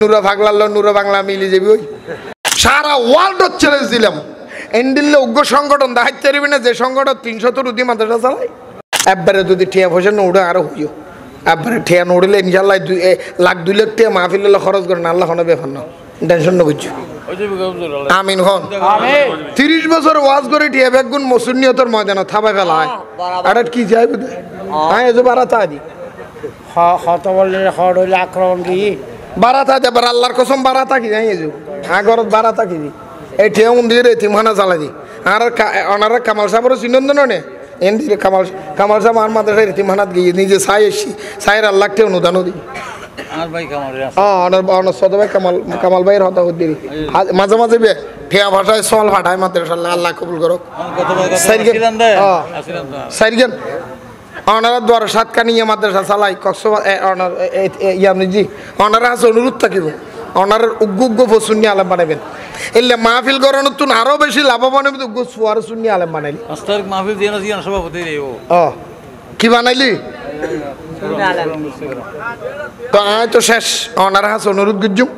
নুরা ভাগলাল্লো নুরা বাংলা মিলি যাবি ওই সারা world challenge দিলাম এন্ডিলে উগ্র সংগঠন দায়িত্ব পারবি না যে সংগঠন 300 রুদি মাদ্রাসা চালায় একবারে যদি টিয়া পয়সা নৌড়ে আরো হইও একবারে টিয়া নৌড়লে ইনশাল্লাহ 1-2 লাখ টিয়া মাহফিল খরচ করেন আল্লাহ কোনো ব্যাপার না টেনশন না বুঝছো আমিন হন 30 বছর ওয়াজ করে টিয়া বেগুন মসুন্নিয়তর ময়দান থাবাই ফেলা হয় আর কি যাই বুঝে হ্যাঁ এজো বারাতা দি হত বললে হড় হইলে আক্রমণ কি বারাতা দে বার আল্লাহর কসম বারাতা কি যাই এজো আগরত বারাতা কি এই টিয়া মন্দিরে এতিমখানা চালা দি আর ওনারা কামাল সাহেবের চিনন্দন নে এন্দিরে কামাল সাহেব আর মাদ্রাসায় এতিমখানাত গিয়ে নিজে চাই এসছি চাইয়ের আল্লাহ টিয়া অনুদানও দিই কামাল ভাইয়ের হতা হদ্দি মাঝে মাঝে ঠেয়া ভাষায় সল ফাটায় মাদ্রাসা আল্লাহ কবুল করো সাইরগেন ওনারা দ্বারা সাতকানিয়া মাদ্রাসা চালাই কক্সবাজি ওনারা আছে অনুরোধ থাকিব ওনার উগ্র ফসুন্নি আলেম বানাবেন এলে মাহফিল করানোর তুন আরো বেশি লাভবান হবে উগ্র ফুয়ার সুন্নি আলেম বানাইলি মাহফিল দিয়ে না সভাপতি কি বানাইলি তো আয় তো শেষ ওনার হাস অনুরোধ গুজুম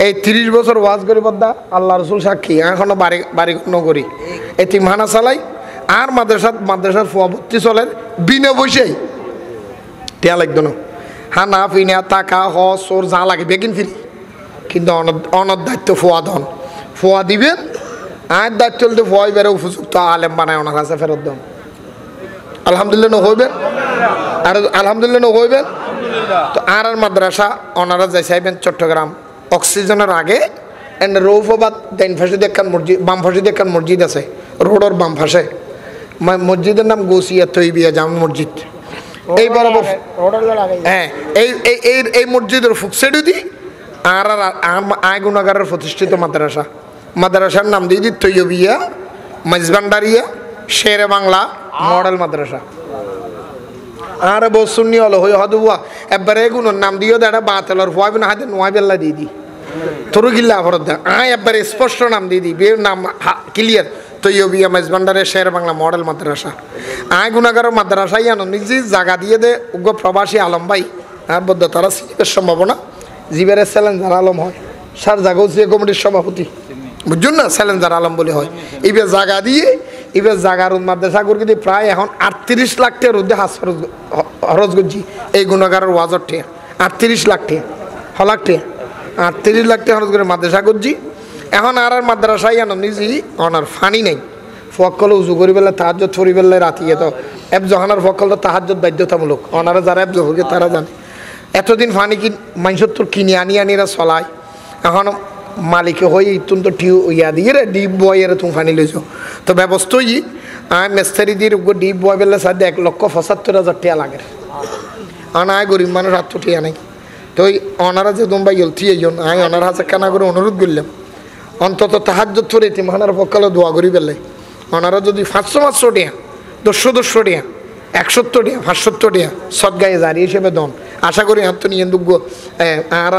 এই 30 বছর ওয়াজ করি বদ্দা আল্লাহ রসুল সাক্ষী এখনো বাড়ি করি এতিমখানা চালাই আর মাদ্রাসার ফুয়াবত্তি চলে বিনা পয়সাই টিয়া লাগতো না হ্যাঁ না ফিনা টাকা সোর যা লাগে বেগিন ফিরি কিন্তু অনর দায়িত্ব ফুয়া দন ফুয়া দিবেন আর দায়িত্ব চলতে ফুয়াই বেড়ে উপযুক্ত আলেম বানায় ওনার কাছে ফেরত দেন আলহামদুলিল্লাহ ন হইবেন আর আলহামদুলিল্লাহ ন হইবেন তো আর মাদ্রাসা ওনারা যাই চাইবেন চট্টগ্রাম অক্সিজেনের আগে এন্ড রৌফাবাদ ডাইন ফাঁসে দেখান মসজিদ বাম ফাঁসে দেখান মসজিদ আছে রোডের বাম ফাঁসে মসজিদের নাম গৌসিয়া তৈবিয়া জামা মসজিদ এই বরাবর হ্যাঁ এই মসজিদের ফুকসেডু দি আর আয় গুণাগারের প্রতিষ্ঠিত মাদ্রাসার নাম দিয়ে দি তৈবিয়া মজবান্ডারিয়া শেরে বাংলা মডেল মাদ্রাসা আর বসুন্নি হলো হই হদুয়া একবারে এগুলোর নাম দিও দেড়া বাতেলর ফুয়াবিন হাতে নোয়াবেল্লা দিয়ে দি তোর গিল্লা ভরত দা আয় একবারে স্পষ্ট নাম দিয়ে দি বিয়ের নাম ক্লিয়ার তৈবিয়া মজবান্ডারে শেরে বাংলা মডেল মাদ্রাসা আয় গুণাগারের মাদ্রাসাই আনো নিজে জায়গা দিয়ে দে উগ্র প্রবাসী আলম ভাই আর বদ্ধ তারা সিলেবের সম্ভাবনা জীবের চ্যালেঞ্জার আলম হয় সার জাগো যে কমিটির সভাপতি বুঝুন না চ্যালেঞ্জার আলম বলে হয় এবার জায়গা দিয়ে এবার জায়গার মাদ্রাসা করে দিয়ে প্রায় এখন 38 লাখ টাকার উদ্যোগ হাস খরচ করছি এই গুণাগারের ওয়াজর ঠে 38 লাখ টাকা লাখ টাকা 38 লাখ টাকা খরচ করে মাদ্রাসা করছি এখন আর মাদ্রাসাই আনো নিজেই ওনার ফানি নেই ফকল উজু করি পেলে তাহাজ্জত ফরি পেলে রাতিয়ে তো এব জহানার ফকল তো তাহাজ্জত বাধ্যতামূলক ওনারা যারা এব জহরকে তারা জানে এতদিন ফানি কি মানুষের তোর কিনে আনিরা চলায় এখন মালিকে হই তুমি তো টিউ ইয়া দিয়ে রে ডিপ বয়ের তুমি ফানি লইছ তো ব্যবস্থা ই আয় মেস্তারি দিয়ে ডিপ বয় বেলে সাথে 1,75,000 টাকা লাগে আয় গরিব মানুষ হাত টিয়া নাই তো ওই ওনারা যে তোমরা গেলছি এই জন্য আমি ওনার হাতে কেনা করে অনুরোধ করলাম অন্তত তাহাজ্জত ফরি তিমখানার পক্ষালে দোয়া করি পেলে ওনারা যদি 500 টাকা 200 টাকা 170 টাকা 570 টাকা সদগায়ে জারি হিসেবে দন আশা করি হাত নিয়ে দুগ্গ আর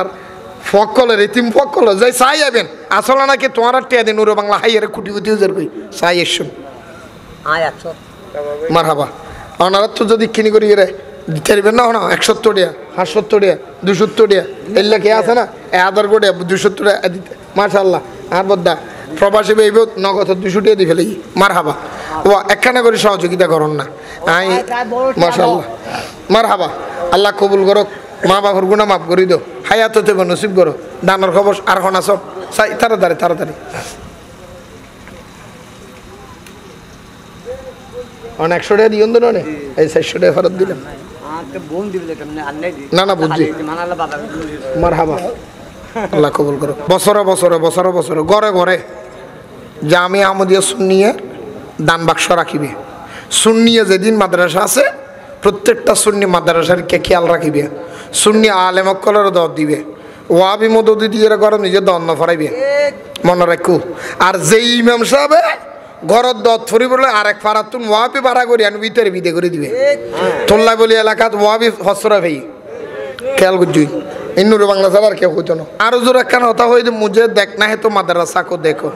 ফকল রেতিম ফকল যাই চাই যাবেন আসলে নাকি তোমার টিয়া দিন নুরো বাংলা হাইয়ারে কুটি কুটি উজার কই চাই এসুন মার হাবা ওনারা তো যদি কিনি করি রে দিতে পারবেন না না 170 টাকা 570 টাকা 270 টাকা এগুলা কে আছে না আদার করে 270 টাকা দিতে মাশাআল্লাহ আর বদ্দা প্রবাসী ভাই নগদ 200 টাকা দিয়ে ফেলে মার হাবা ও একখানা করে সহযোগিতা করুন না আই মাশাআল্লাহ মার হাবা আল্লাহ কবুল করো মা বাবার গুণা মাফ করি দো হায়াত থেকে নসিব করো দানোর খবর আর খনা সব তাড়াতাড়ি অনেক 100 টাকা দিন না এই 400 টাকা ফেরত দিলাম না বুঝছি মার হাবা আল্লাহ কবুল করো বছরে ঘরে ঘরে জামিয়া আহমদিয়া সুন্নিয়া দান বাক্স রাখিবে সুন্নিয়া যেদিন মাদ্রাসা আছে প্রত্যেকটা সুন্নি মাদ্রাসার কে খেয়াল রাখিবে সুন্নি আলেমকলের দর দিবে ওয়াবি মদদি দিয়ে ঘর নিজে দন্ন ফরাইবে মনে রাখু আর যেই ইমাম সাহেব ঘরত দত ফরি বলে আরেক ফারাতুন ওয়াবি ভাড়া করি আন ভিতরে বিদে করে দিবে তোল্লা বলি এলাকাত ওয়াবি হসরা ভাই খেয়াল করছি ইন্নুর বাংলা সাহেব আর কেউ হইতো না আরো জোর একখান হতা হয়ে মুঝে দেখ না হে তো মাদ্রাসা কো দেখো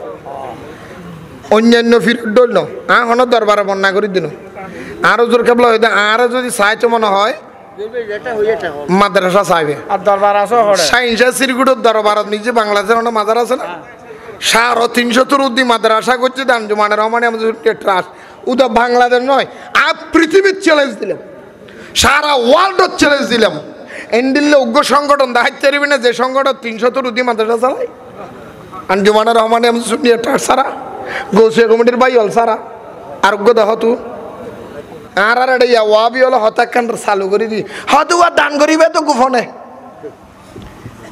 অন্যান্য ফিরত ডল ন হন দরবারে বন্যা করে দিন আরো জোর কেবল হইতে আরো যদি চাইতো মনে হয় মাদ্রাসা চাইবে আর দরবার আছে হড়ে সাইন্সা সিরগুড়ের দরবারত নিজে বাংলাদেশের অনেক মাদার আছে না 350 মাদ্রাসা করছে দানজুমানের রহমানে আমাদের ট্রাস্ট ওটা বাংলাদেশ নয় আর পৃথিবীর চ্যালেঞ্জ দিলাম সারা ওয়ার্ল্ডের চ্যালেঞ্জ দিলাম এন্ডিল্লে উগ্র সংগঠন দায়িত্ব পারবি না যে সংগঠন 300 মাদ্রাসা চালায় আঞ্জুমানের রহমানে আমাদের ট্রাস্ট সারা গৌসিয়া কমিটির ভাই হল সারা আরোগ্য দেহ তু আর এটা ওয়াবি হলো হতাকান চালু করে দি হয়তো দান করিবে তো গোপনে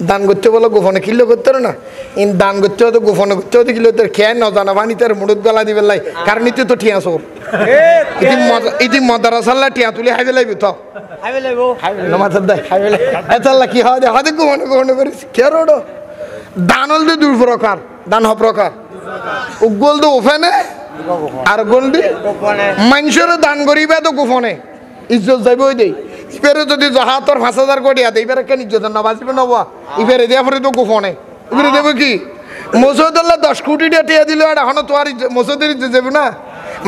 দান করতে বলো গোপনে কিলো করতে না ইন দান করতে হতো গোপনে করতে হতো কিলো তোর খেয়ে ন জানা পানি তার মুড়ুত গলা দিবে লাই কারণ ইতি তো ঠিয়া চোর ইতি মদারাসাল্লা টিয়া তুলি হাইবে লাগবে তো নমাজার দেয় এতাল্লা কি হয় হয়তো গোপনে গোপনে করিস কে রোড দান হল তো দুই প্রকার দান হ প্রকার উগল তো ওফেনে আর গোলদি মানুষের দান করিবে তো গোপনে ইজ্জত যাইব ওই দেই ইবারে যদি জহাতর 5000 কোটি আদে ইবারে কেন ইজ্জত না বাঁচবে না বা ইবারে দেয়া পরে তো গোপনে ইবারে দেব কি মসজিদুল্লাহ 10 কোটি টাকা দিল আর এখন তো আর মসজিদের ইজ্জত যাবে না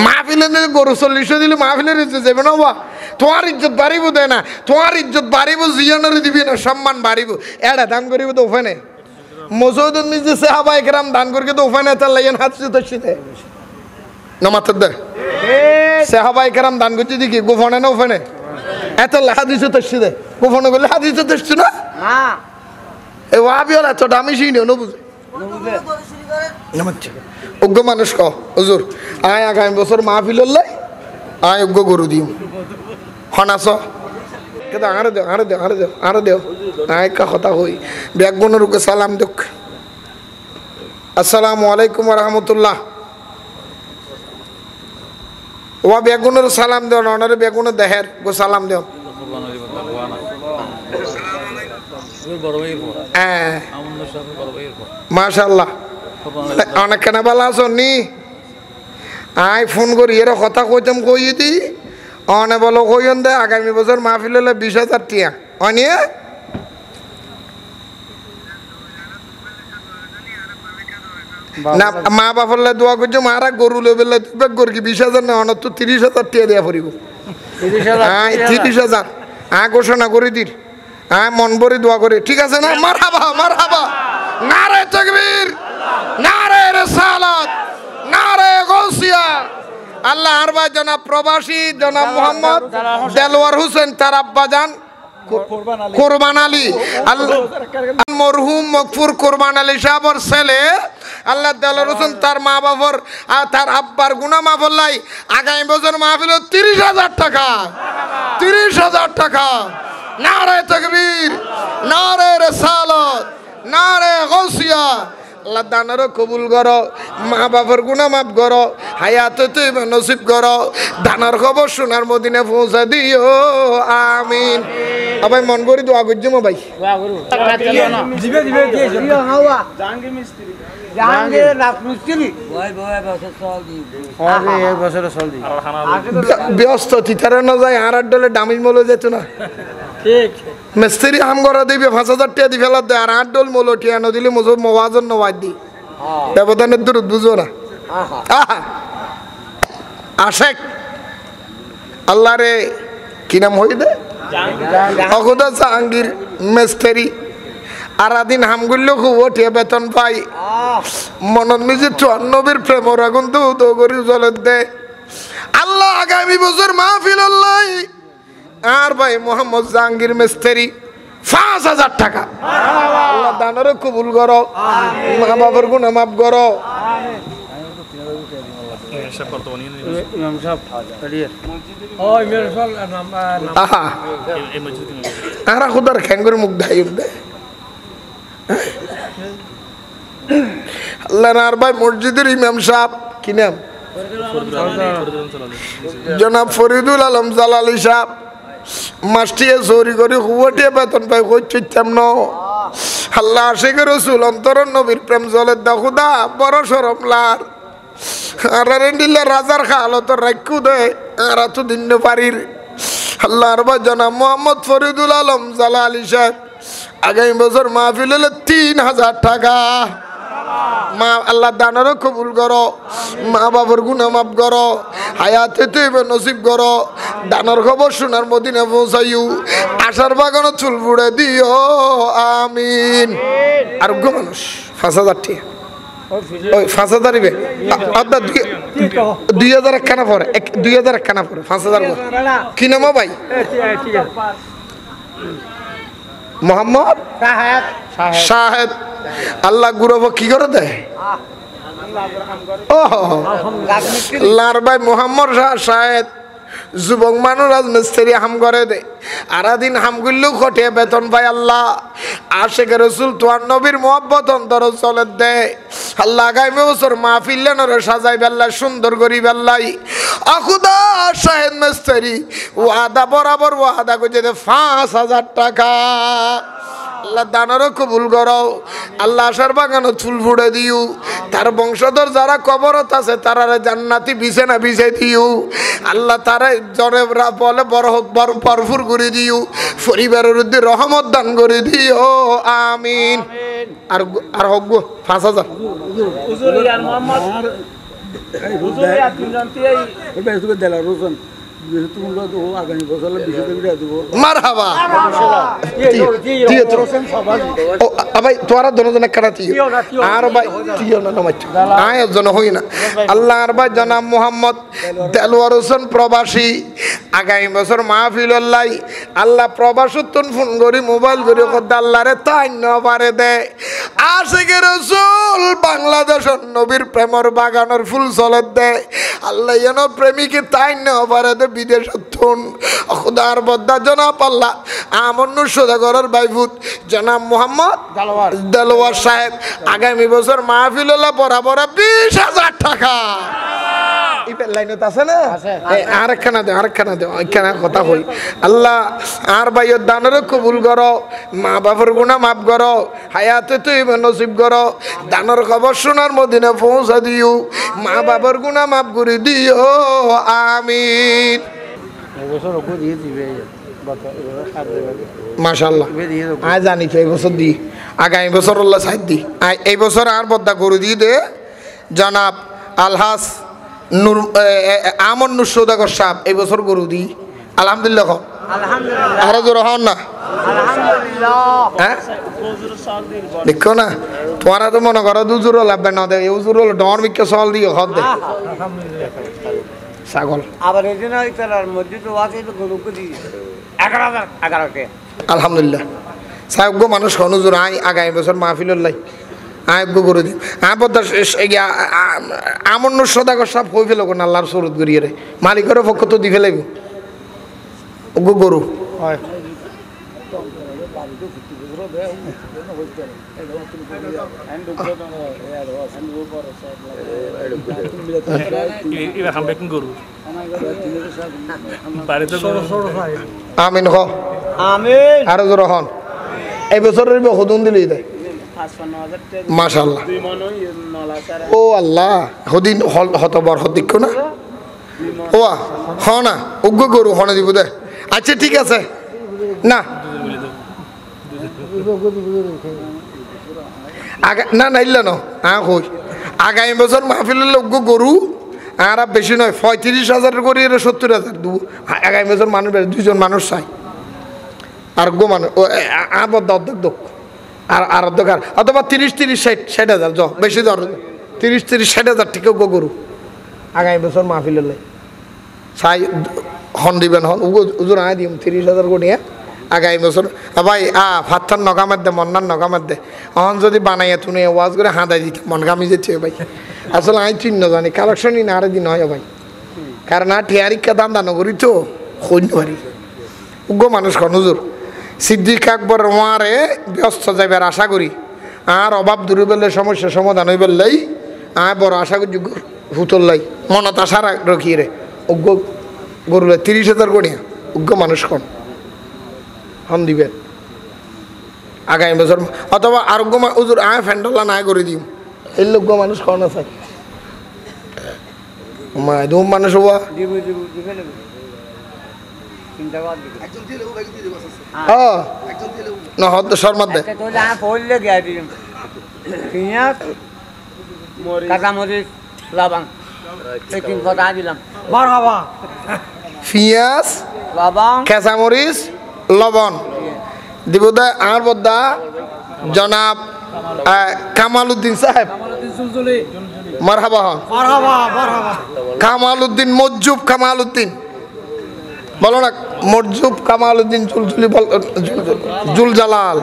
মাহফিলে গরু 40 দিলে মাহফিলের ইজ্জত যাবে না বা তোমার ইজ্জত বাড়িব দেয় না তোমার ইজ্জত বাড়িব জিয়ানের দিবি না সম্মান বাড়িব এটা দান করিব তো ওখানে মসজিদের নিজে সাহাবা একরাম দান করিকে তো ওখানে তার লাইন হাত সুতছিতে নমাতের দে সাহাবা একরাম দান করছে দেখি গোপনে না ওখানে এত হাদিস তসছি দে গোপনে করলে হাদিস তসছি না এ ওয়াবি হল এত দামি সেই নিও বুঝে অজ্ঞ মানুষ ক হুজুর আয় আগামী বছর মাহফিল হলে আয় অজ্ঞ গরু দিও হনাস কিন্তু আরে দেও আরে দেও আরে দেও আরে দেও আয় কা কথা হই ব্যাগগুনের ওকে সালাম দুঃখ আসসালামু আলাইকুম রহমতুল্লাহ ওয়া বেগুনের সালাম দেও অনারে বেগুনের দেহের গো সালাম দেও হ্যাঁ মাশাআল্লাহ অনেক কেনা ভালো আছো নি আয় ফোন করি এর কথা কইতাম কই দি অনে বলো কইন দে আগামী বছর মাহফিল হলে 20,000 টিয়া অনিয়ে না মা বাপরলে দোয়া করছো মারা গরু লেবেলে গরু কি 20,000 না অনত 30,000 টিয়া দেয়া পড়িব 30,000 ঘোষণা করে দির মন ভরে দোয়া করে ঠিক আছে না মারহাবা নারে তাকবীর নারে রিসালাত নারে গাউসিয়া আল্লাহ আর ভাই জনাব প্রবাসী জনাব মোহাম্মদ দেলওয়ার হোসেন তার আব্বা জান কোরবান আলী মরহুম মকফুর কোরবান আলী সাহেবর ছেলে আল্লাহ দেলওয়ার হোসেন তার মা বাবার আর তার আব্বার গুনাহ মাফ হলাই আগামী বছর মাহফিল 30,000 টাকা 30,000 টাকা নারে তাকবীর নারে রিসালাত নারে গাউসিয়া আল্লাহ দানারও কবুল করো মা বাবার গুনাহ মাফ করো হায়াতে তুই নসিব করো দানার খবর সোনার মদিনা পৌঁছা দিও আমিন আবাই মন করি দোয়া করছো মো ভাই ব্যস্ত তিতারে না যায় আর ডলে দামি মলো যেত না মিস্ত্রি হাম করা দিবে 5,000 টাকা দি ফেলা দেয় আর 8 ডল মলো টিয়া ন দিলে মজুর মওয়াজন নওয়াজ দি ব্যবধানের দূর বুঝো না আশেক আল্লাহ রে কি নাম হই দে অখুদা জাহাঙ্গীর মিস্ত্রি আর দিন হামগুল্য খুব ওঠে বেতন পাই মনত নিজে নবীর প্রেমর আগুন তো করি জলের দে আল্লাহ আগামী বছর মাহফিল আল্লাহ আর ভাই মোহাম্মদ জাহাঙ্গীর মিস্ত্রি 5,000 টাকা আল্লাহ দানের কবুল করো মা বাবার গুনাহ মাফ করো আর খুদার খ্যাঙ্গুর মুখ ধাই দে আল্লাহ আর ভাই মসজিদের ইমাম সাহেব কি নাম জনাব ফরিদুল আলম জালালি সাহেব মাস্টিয়ে চুরি করে হুয়াটিয়ে বেতন পাই কই চইতাম ন আল্লাহ আশিক রাসূল অন্তরন নবীর প্রেম জলের দা খুদা বড় শরম লার আর রেন্ডিলে রাজার খালত রাখু দে আর তো দিন পারির আল্লাহ আর বা জনাব মোহাম্মদ ফরিদুল আলম জালালি সাহেব আগামী বছর মাহফিল হলে 3,000 টাকা মা আল্লাহ দানারও কবুল করো মা বাবার গুনাহ মাফ করো হায়াতে তুই নসিব করো দানোর খবর শোনার মদিনা পৌঁছাইও আশার বাগানো চুল ফুড়ে দিও আমিন আরোগ্য মানুষ 5,000 টাকা ওই 5,000 ইবে 2,000 একখানা পরে 2,000 একখানা পরে 5,000 কি নাম ভাই মোহাম্মদ শাহেদ আল্লাহ গুরব কি করে দেয় ও লার ভাই মোহাম্মদ শাহেদ যুবক মানুষ রাজমিস্ত্রি হাম করে দে আরাদিন হাম করলেও খটে বেতন পায় আল্লাহ আশেখ রসুল তোয়ার নবীর মোহাব্বত অন্তর চলে দে আল্লাহ আগামী বছর মাহফিল সাজাই বেল্লাই সুন্দর করি বেল্লাই আখুদা শাহেদ মিস্ত্রি ওয়াদা বরাবর ওয়াদা করে 5,000 টাকা আল্লাহ দানেরও কবুল করো আল্লাহ আশার বাগানো চুল ফুড়ে দিও তার বংশধর যারা কবরত আছে তারা জান্নাতি বিছানা বিছাই দিও আল্লাহ তারা জরে বলে ভরপুর করে দিও পরিবারের উদ্দে রহমত দান করে দিও আমিন আর হোক 5,000 মারহাবা ভাই তোরা দোনোজনে কাটাতি আর ভাই তিও না নামাচ্ছ আয়োজন হই না আল্লাহ আর ভাই জনাব মোহাম্মদ দেলোয়ার হোসেন প্রবাসী আগামী বছর মাহফিল আল্লাহ প্রবাসত্তন ফোন করি মোবাইল করি কথা আল্লাহরে তাই পারে দে আশিকে রসুল বাংলাদেশের নবীর প্রেমর বাগানের ফুল চলে দে আল্লাহ যেন প্রেমিকে তাই পারে দে বিদেশ খুদার বদ্দা জনাব আল্লাহ আমন্ন সদাগরের বাইফুত জনাব মোহাম্মদ দেলোয়ার সাহেব আগামী বছর মাহফিল বরাবর 20,000 টাকা লাইনত আছে না আরেকখানা দে ওইখানে কথা কই আল্লাহ আর ভাইয়ের দানের কবুল করো মা বাবার গুণা মাফ করো হায়াতে তুই নসিব করো দানের খবর শোনার মদিনা পৌঁছা দিও মা বাবার গুণা মাফ করে দিও আমিন মাশাআল্লাহ আয় জানি তো এই বছর দি আগামী বছর আল্লাহ সাইড দি এই বছর আর বদ্দা করে দিয়ে দে জনাব আলহাস নূর আমন নূর সৌদাগর সাহেব এই বছর গরু দি আলহামদুলিল্লাহ আলহামদুলিল্লাহ আর জোর হন না হ্যাঁ দেখো না তোরা তো মনে করো দুজোর লাগবে না দে উজুর ডর মিকে সল দিয়ে হদ দে ছাগল আবার এই দিন তার মধ্যে তো আছে তো গরু দি 11,000 আলহামদুলিল্লাহ সাহেব গো মানুষ হনুজুর আই আগামী বছর মাহফিলুল লাই আয় গো গরু দি বদ্দা আমন্ন সদাগর সব হই ফেলো কোন আল্লাহর সুরত করিয়ে রে মালিকের পক্ষ তো দি ফেলাইব গো গরু হয় আমিন হ আমিন আর জোর হন এই বছরের হদুন দিলেই দেয় মাশাআল্লাহ ও আল্লাহ হদিন হতবর হদিক না ও হ না উগ্র গরু হনে দিব দে আচ্ছা ঠিক আছে না না নাইল না কই আগামী বছর মাহফিলের উগ্র গরু আর বেশি নয় 35,000 করে 70,000 দেবো আগামী বছর মানুষ 2জন মানুষ চাই আর গো মানুষ আবদ্ধ অর্ধেক আর অর্ধেক অথবা 30-60,000 য বেশি দর 30-60,000 ঠিক গো গরু আগামী বছর মাহফিলের চাই হন দিবেন হন উজুর আয় দিম 30,000 কোটি আগামী বছর ভাই ফাত্তার নগামের দে মন্নার নগামের দে অহন যদি বানাইয়া তুমি ওয়াজ করে হাঁদাই দিতে মন গামি যেতে ভাই আসলে আমি চিহ্ন জানি কালেকশনই না আরে দিন হয় ভাই কারণ ঠিয়ারিকা দাম দানো করি তো সৈন্য পারি উগ্র মানুষ হুজুর সিদ্দিক আকবর ওয়ারে ব্যস্ত যাইবার আশা করি আর অভাব দূর বেলে সমস্যা সমাধান হয়ে বেললেই বড় আশা করি হুতল্লাই মনত আশা রাখিয়ে রে উগ্র গরুলে 30,000 গড়িয়া উগ্র মানুষ কন হন দিবেন আগামী বছর অথবা আরোগ্য উজুর ফ্যান্ডলা না করে দিম এই লোক মানুষ কন আছে মায়দুম মানুষ হওয়া না হদ শর্মা দে পিঁয়াজ লবণ খেসামরিচ লবণ দিব দা আর বদ্দা জনাব কামাল উদ্দিন সাহেব মারহাবা হন কামাল উদ্দিন মজ্জুব কামাল উদ্দিন বলো না মজ্জুব কামাল উদ্দিন জুল জালাল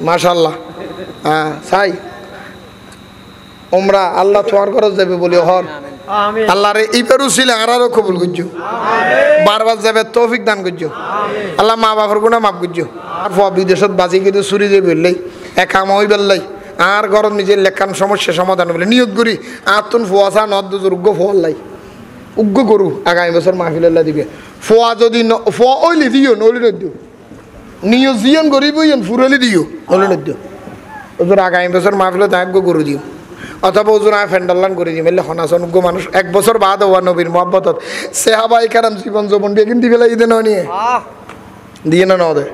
মাশাল্লাহ হ্যাঁ সাই ওমরা আল্লাহ তোমার খরচ যাবে বলি হর আল্লাহ রে ইবারু ছিল আরো কবুল করছো বারবার যাবে তৌফিক দান করছো আল্লাহ মা বাবার গুণা মাফ করছো আর বিদেশত বাজি কিন্তু চুরি দিয়ে বেরলেই একা মই বেরলাই আর ঘরত নিজের লেখান সমস্যা সমাধান বলে নিয়োগ করি আর তুন ফুয়াশা নদ যোগ্য ফলাই উগ্র করু আগামী বছর মাহফিল্লাহ দিবে ফোয়া যদি ফোয়া ওইলি দিও নলি নদিও নিয় জিয়ন গরিব ইয়ন ফুরলি দিও নলি নদিও ওজোর আগামী বছর মাহফিল দায়জ্ঞ করে দিও অথবা ওজন আয় ফ্যান্ডাল্লান করে দিই মেলে হনাসন উগ্র মানুষ 1 বছর বাদ হওয়া নবীর মহব্বতত সেহাবাই কারাম জীবন যৌবন দিয়ে কিন্তু ফেলাই দিতে নিয়ে দিয়ে না নদে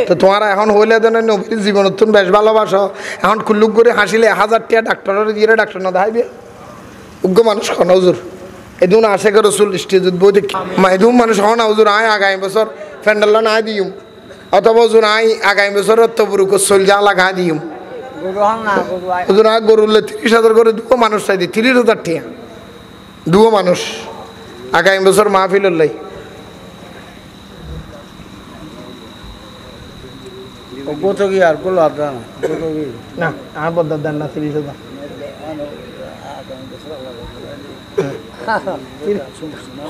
তো তোমার এখন হইলে দেন নবীর জীবন তুমি বেশ ভালোবাসো এখন কুল্লুক করে হাসিলে 1000 টাকা ডাক্তারের দিয়ে ডাক্তার না দেখাইবে উগ্র মানুষ হন হুজুর এদুন আশেখ রসুল স্টেজত বই দেখি এদুন মানুষ হন হুজুর আয় আগামী বছর ফ্যান্ডাল্লান আয় দিম অথবা হুজুর আয় আগামী বছর অত্তপুরুক চল যা লাগা দিম হুজুর আয় গরুলে 30,000 করে দুটো মানুষ চাই দিই 30,000 টাকা দুটো মানুষ আগামী বছর মাহফিল লাই না আর বদার দেন না 30,000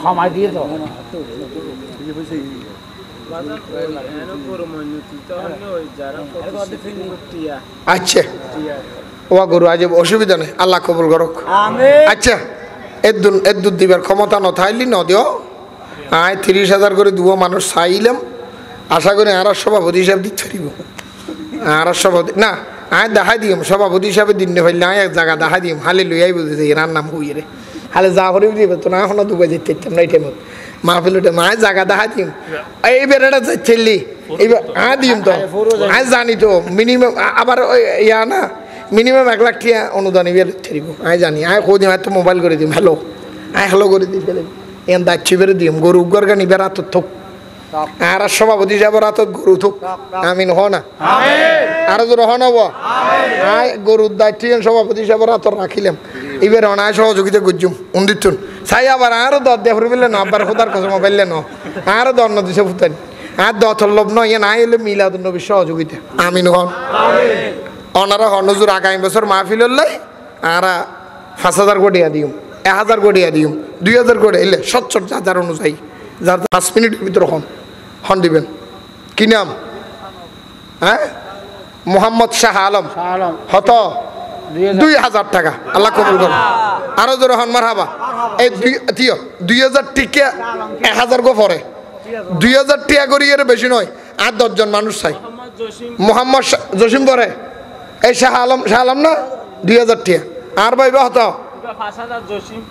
সময় দিয়ে তো আচ্ছা ও গরু আজ অসুবিধা নেই আল্লাহ কবুল করক আচ্ছা এদুর দিবার ক্ষমতা নথাইলি ন দিও আয় 30,000 করে দুও মানুষ চাইলাম আশা করি আর সভাপতি হিসাবে দিতে পারিব আর সভাপতি না আয় দেখাই দিম সভাপতি হিসাবে দিন ফেললে আয় এক জায়গা দেখাই দিম হালে লইয়াই বুঝেছে এরার নাম হইয়ে রে হালে যা করে দিবে তো না এখনো দুবাই যেতে না এই টাইমত মাহফিলটা মায় জায়গা দেখা দিম এই বেড়াটা যাচ্ছিলি এইবার হ্যাঁ দিম তো আয় জানি তো মিনিমাম আবার ওই ইয়া না মিনিমাম 1 লাখ টাকা অনুদান এবার ছেড়িব আয় জানি আয় কই দিম তো মোবাইল করে দিম হ্যালো আয় হ্যালো করে দিই ফেলে এন দাচ্ছি বেড়ে দিম গরু উগ্গর গানি বেড়া তো থোক আর সভাপতি হিসাবে রাত গরু থোক আমিন হ না আর জোর হ নব আয় গরুর দায়িত্ব সভাপতি হিসাবে রাত রাখিলাম এবার অনায় সহযোগিতা করছুম উন্দিতুন চাই আবার আরো দর দিয়ে ফুরবিলে ন আবার খোদার কথা মোবাইলে ন আরো দর ন দিছে ফুতানি আর দথর লোভ নয় না এলে মিলাদ নবীর সহযোগিতা আমিন হন অনারা হনজুর আগামী বছর মাহফিল লাই আর 5,000 কোটি দিম 1,000 কোটি দিম 2,000 কোটি এলে 70,000 অনুযায়ী যার 5 মিনিটের ভিতরে হন দিবেন কি নাম হ্যাঁ মোহাম্মদ শাহ আলম হত 2,000 টাকা আল্লাহ কবুল করুন আরো জোরে হন মারহাবা এই 2,000 টিকা 1,000 গো পরে 2,000 টাকা করি এর বেশি নয় আর 10 জন মানুষ চাই মোহাম্মদ জসিম পরে এই শাহ আলম না 2,000 টাকা আর ভাই হত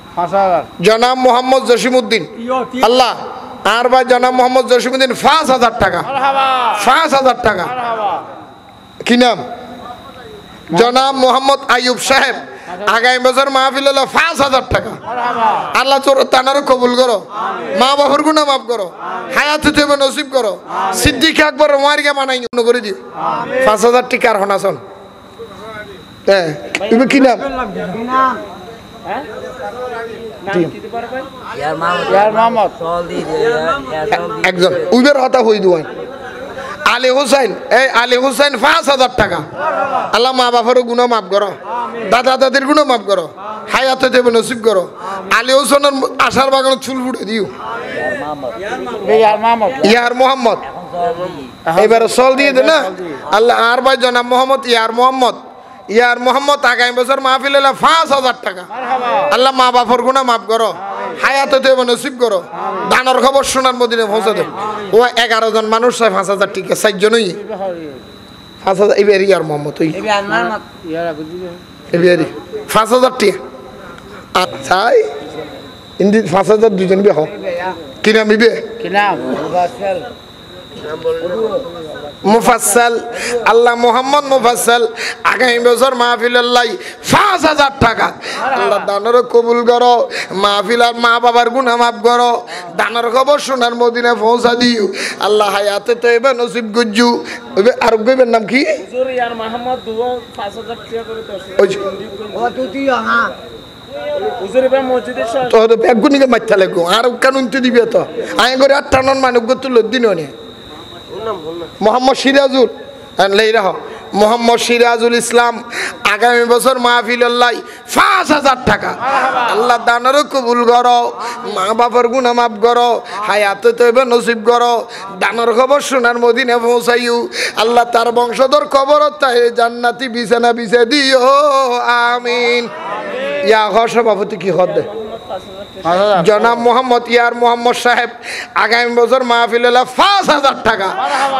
5,000 জনাব মোহাম্মদ জসিম উদ্দিন আল্লাহ আর ভাই জনাব মোহাম্মদ জসিম উদ্দিন 5,000 টাকা 5,000 টাকা কি নাম জনাব মোহাম্মদ আইয়ুব সাহেব আগামী বছর মাহফিল হলো 5,000 টাকা আল্লাহ তোর তানারও কবুল করো মা বাবার গুনাহ মাফ করো হায়াত দেবে নসিব করো সিদ্দিক আকবর ওমারকে মানাই করে দিও 5,000 টাকার হনাসন হ্যাঁ তুমি কি নাম একজন উইবের হতা হই দুয়াই আলী হুসাইন এই আলী হুসাইন 5,000 টাকা আল্লাহ মা বাবারও গুনাহ মাফ করো দাদা দাদির গুনাহ মাফ করো হায়াত দেবে নসিব করো আলী হুসাইনের আশার বাগানে চুল ফুটে দিও ইয়ার মোহাম্মদ এবার সল দিয়ে দে না আল্লাহ আর ভাই জনাব মোহাম্মদ ইয়ার মোহাম্মদ আগামী বছর মাহফিল হলে 5,000 টাকা আল্লাহ মা বাবার গুনাহ মাফ করো হায়াত দেবে নসিব করো দানের খবর শোনার মদিনে পৌঁছে দেব ও 11 জন মানুষ 5,000 টাকা 4 জনই 5,000 এবার ইয়ার মোহাম্মদ ওই এবার 5,000 টাকা আচ্ছা ইন্দি 5,000 দুজন বিয়ে কি নাম ইবে কি নাম মুফাসসাল আল্লাহ মোহাম্মদ মুফাসসাল আগামী বছর মাহফিলের লাই 5000 টাকা আল্লাহ দানের কবুল করো মাহফিল আর মা বাবার গুনাহ মাফ করো দানের খবর সোনার মদিনায় পৌঁছা দিও আল্লাহ হায়াতে তয়বা নসিব গুজ্জু আর গইবের নাম কি হুজুর ইয়ার মোহাম্মদ দুয়া 5000 টাকা করে ওই ও তুই হ্যাঁ হুজুর এবার মসজিদের তো বেগুনিকে মাইথা লাগো আর কানুন তো দিবে তো আয় করে 58 মানুষ গতুল দিন নে মোহাম্মদ সিরাজুল লেই রাহ মোহাম্মদ সিরাজুল ইসলাম আগামী বছর মাহফিল্লাহ 5000 টাকা আল্লাহ দানেরও কবুল করো মা বাবার গুনাহ মাফ করো হায়াতে তয়বা নসিব করো দানের খবর সোনার মদিনা পৌঁছাইও আল্লাহ তার বংশধর কবরত তাই জান্নাতি বিছানা বিছে দিও আমিন ইয়া সভাপতি কি হদে জনাব মোহাম্মদ ইয়ার মোহাম্মদ সাহেব আগামী বছর মাহফিল্লাহ 5000 টাকা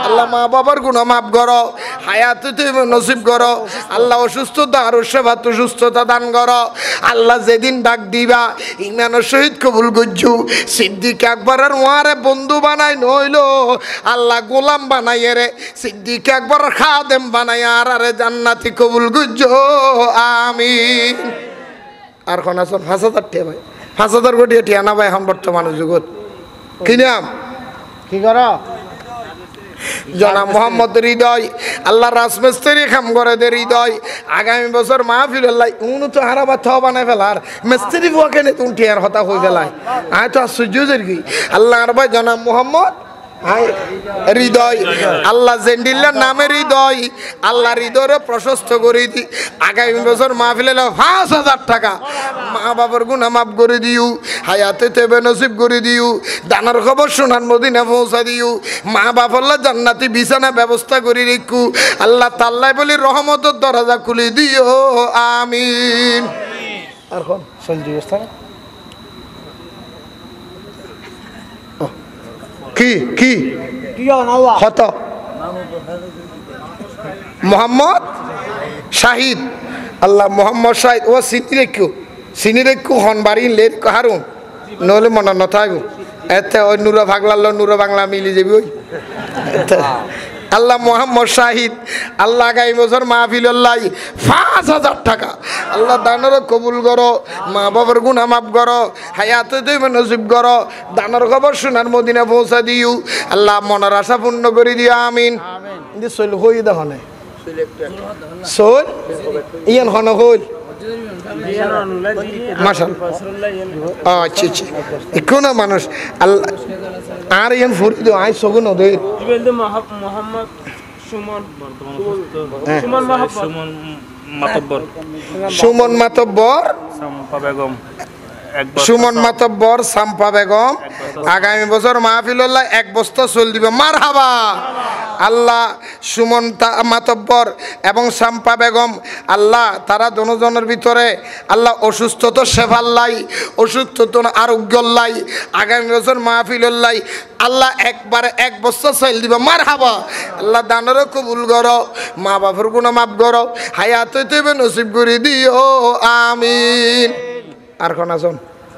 আল্লাহ মা বাবার গুনাহ মাফ করো হায়াতে তয়বা নসিব করো আল্লাহ অসুস্থতা আর সেবাত সুস্থতা দান করো আল্লাহ যেদিন ডাক দিবা ইমানের সহিত কবুল গজ্জু সিদ্দিক আকবরের ওয়ারে বন্ধু বানাই নইলো আল্লাহ গোলাম বানাইয়ে রে সিদ্দিক আকবরের খাদেম বানাই আর আরে জান্নাতি কবুল গজ্জু আমিন আর কোন আছে 5000 টাকা ভাই 5000 কোটি টিয়া না ভাই এখন বর্তমানে জগৎ কি নাম কি করো জনাব মোহাম্মদ হৃদয় আল্লাহ রাজমিস্ত্রি কাম করে দে হৃদয় আগামী বছর মাহফিল আল্লাহ উনি তো হারাবা থ বানাই ফেলার মিস্ত্রি বুয়া কেনে তুমি টিয়ার হতা হয়ে ফেলায় আয় তো আশ্চর্য কি আল্লাহ আর ভাই জনাব মোহাম্মদ হৃদয় আল্লাহ জেন্ডিল্লার নামে হৃদয় আল্লাহ হৃদয় প্রশস্ত করে দি আগামী বছর মাহফিলে 5000 টাকা মা বাবার গুনাহ মাফ করে দিও হায়াতে তয়বা নসিব করে দিও দানের খবর সোনার মদিনা পৌঁছা দিও মা বাবাল্লাহ জান্নাতি বিছানা ব্যবস্থা করে রেখু আল্লাহ তাল্লাই বলি রহমতের দরজা খুলে দিও আমিন আর কোন চলতি অবস্থা কি কি কত মোহাম্মদ শাহিদ আল্লাহ মোহাম্মদ শাহিদ ও চিনি রেখু হনবাড়ি লের হারুন নহলে মনে নথাইব এতে ওই নুরা ভাগলাল নুরা বাংলা মিলি যাবি ওই আল্লাহ মোহাম্মদ শাহিদ আল্লাহ আগামী বছর মাহফিল্লাহ 5000 টাকা আল্লাহ দানের কবুল করো মা বাবার গুনাহ মাফ করো হায়াতে তয়বা নসিব করো দানের খবর সোনার মদিনা পৌঁছা দিও আল্লাহ মনের আশা পূর্ণ করে দিও আমিন আমিন সইল হই দহনে সইল ইয়ান হন হইল মাশাআল্লাহ আচ্ছা আচ্ছা কোন মানুষ আল্লাহ আর ইয়ান ফুরি দো আই সগুন দে মোহাম্মদ সুমন সুমন মাতব্বর সম্পা বেগম সুমন মাতব্বর সাম্পা বেগম আগামী বছর মাহফিল্লাহ 1 বস্তা চল দিবে মারহাবা আল্লাহ সুমন মাতব্বর এবং সাম্পা বেগম আল্লাহ তারা দুজনের ভিতরে আল্লাহ অসুস্থতা সেভাল্লাই অসুস্থতা আরোগ্যল্লাই আগামী বছর মাহফিল্লাহ আল্লাহ একবারে 1 বস্তা চল দিবে মারহাবা আল্লাহ দানের কবুল করো মা বাবার গুনাহ মাফ করো হায়াতে তয়বা নসিব করে দিও আমিন আর কোন আছেন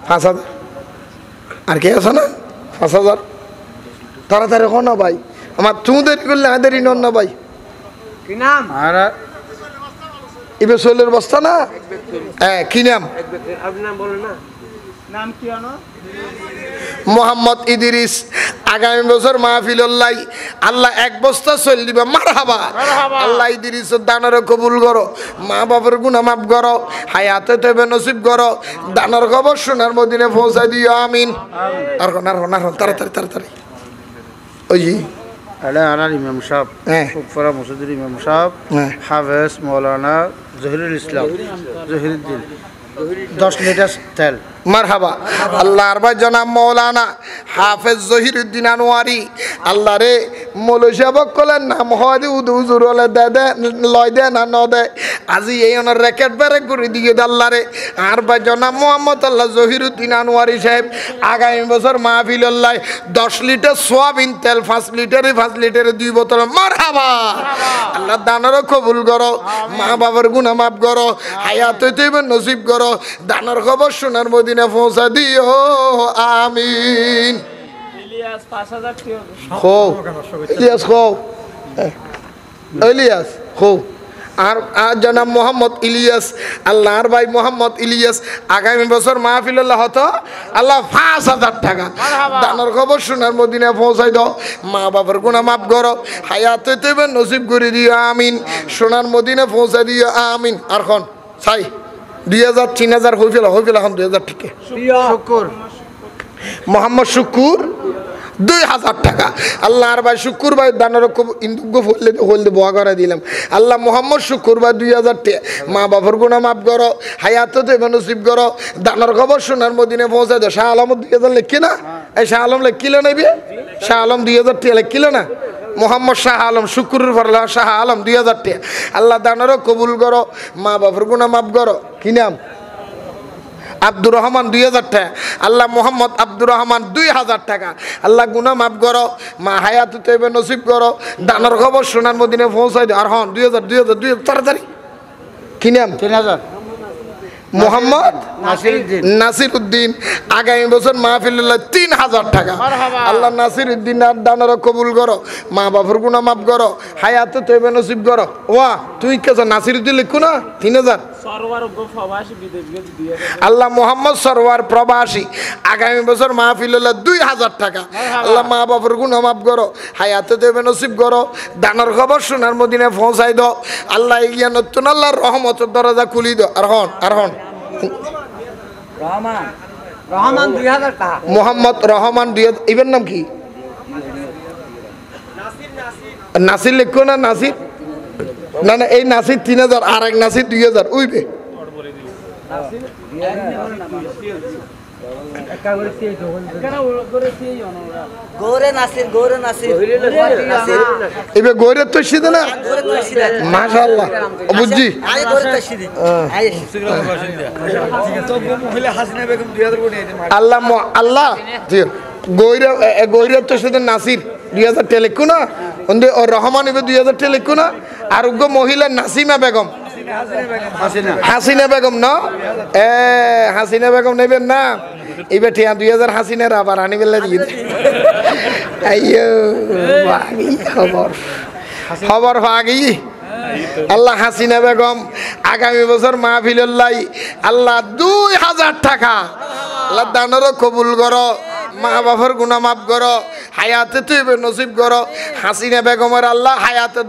5000 আর কে আছে না 5000 তাড়াতাড়ি কোন না ভাই আমার তুমি দেরি করলে আদের ইনন না ভাই কি নাম আর ইবে সোলের বস্তা না হ্যাঁ কি নাম আপনার নাম বলেন না নাম কি আনো মোহাম্মদ ইদ্রিস আগামী বছর মাহফিল্লাহ আল্লাহ 1 বস্তা চল দিবে মারহাবা আল্লাহ ইদ্রিসের দানের কবুল করো মা বাবার গুনাহ মাফ করো হায়াতে তয়বা নসিব করো দানের খবর সোনার মদিনা পৌঁছা দিও আমিন আর কোন তাড়াতাড়ি তাড়াতাড়ি ওই আলা আনার ইমাম সাহেব হ্যাঁ ফুকফরা মসজিদের ইমাম সাহেব হ্যাঁ হাফেজ মাওলানা জহিরুল ইসলাম জহিরুদ্দিন 10 লিটার তেল মারহাবা আল্লাহ আরবা জনাব মৌলানা হাফেজ জহিরুদ্দিন আনোয়ারি আল্লাহ রে মৌলভী সাহেব কলেন নাম হয় হুজুর হলে দে লয় দে না ন দে আজি এই অনার রেকেট বেরে করে দিয়ে আল্লাহ রে আরবা জনাব মোহাম্মদ আল্লাহ জহিরুদ্দিন আনোয়ারি সাহেব আগামী বছর মাহফিল্লাহ 10 লিটার সোয়াবিন তেল 5 লিটারে 2 বোতল মারহাবা আল্লাহ দানের কবুল করো মা বাবার গুনাহ মাফ করো হায়াতে তয়বা নসিব করো দানের খবর সোনার মদিনা পৌঁছা দিও আমিন ইলিয়াস 5000 টাকা খো ইলিয়াস খো ইলিয়াস খো আর জনাব মোহাম্মদ ইলিয়াস আল্লাহর ভাই মোহাম্মদ ইলিয়াস আগামী বছর মাহফিল হতো আল্লাহ 5000 টাকা দানের খবর সোনার মদিনা পৌঁছাই দাও মা বাবার গুনাহ মাফ করো হায়াতে তেবে নসিব করে দিও আমিন সোনার মদিনা পৌঁছাই দিও আমিন আর খন চাই 2000 3000 হই ফেলা এখন 2000 ঠিক শুকর মোহাম্মদ শুকুর 2000 টাকা আল্লাহর ভাই শুকুর ভাই দানের ইন্দুগ্য হলদে বোয়া করে দিলাম আল্লাহ মোহাম্মদ শুকুর ভাই 2000 টাকা মা বাবার গুনাহ মাফ করো হায়াতে তেবে নসিব করো দানের খবর সোনার মদিনা পৌঁছাই দাও শাহ আলম 2000 লিখি না এই শাহ আলম লিখিল নাবি শাহ আলম 2000 টাকা লিখিল না মোহাম্মদ শাহ আলম শুকুরের পর শাহ আলম 2000 টাকা আল্লাহ দানেরও কবুল করো মা বাবার গুনাহ মাফ করো কি নাম আব্দুর রহমান 2000 টাকা আল্লাহ মোহাম্মদ আব্দুর রহমান 2000 টাকা আল্লাহ গুনাহ মাফ করো মা হায়াত তৈবে নসিব করো দানের খবর সোনার মদিনে পৌঁছাই দাও আর হন 2000 তাড়াতাড়ি কি নাম 3000 মোহাম্মদ নাসিরউদ্দিন নাসির উদ্দিন আগামী বছর মাহফিল 3000 টাকা আল্লাহ নাসির উদ্দিন আর দানের কবুল করো মা বাবার গুনাহ মাফ করো হায়াত তৈবে নসিব করো ওয়া তুই কেছ নাসির উদ্দিন লিখো না 3000 সরওয়ার প্রবাসী বিদেশ গেছে 2000 আল্লাহ মোহাম্মদ সরওয়ার প্রবাসী আগামী বছর মাহফিল 2000 টাকা আল্লাহ মা বাবার গুনাহ মাফ করো হায়াতে দেবে নসিব করো দানের খবর সোনার মদিনায় পৌঁছাই দাও আল্লাহ ইয়া নতুন আল্লাহর রহমতের দরজা খুলি দাও আর হন রহমান 2000 টাকা মোহাম্মদ রহমান 2000 ইবের নাম কি নাসির লিখো না নাসির না না এই নাসির 3000 আর এক নাসির 2000 উইবে এবার গৌরের তো সিধে না মাশাআল্লাহ বুঝছি আল্লাহ আল্লাহ গৌরের তো সিধে নাসির 2000 টাকা লিখো না ও রহমান এবার 2000 টাকা লিখো না আর উগ্র মহিলা নাসিমা বেগম হাসিনা বেগম না হাসিনা বেগম নেবেন না এবার ঠিক 2000 হাসিনার আবার আনি বেলা দিয়ে খবর ভাগি আল্লাহ হাসিনা বেগম আগামী বছর মাহফিলুল্লাহ আল্লাহ 2000 টাকা আল্লাহ দানেরও কবুল করো মা বাবার গুনাহ মাফ করো হায়াতে তুই নসিব করো হাসিনা বেগমের আল্লাহ হায়াতে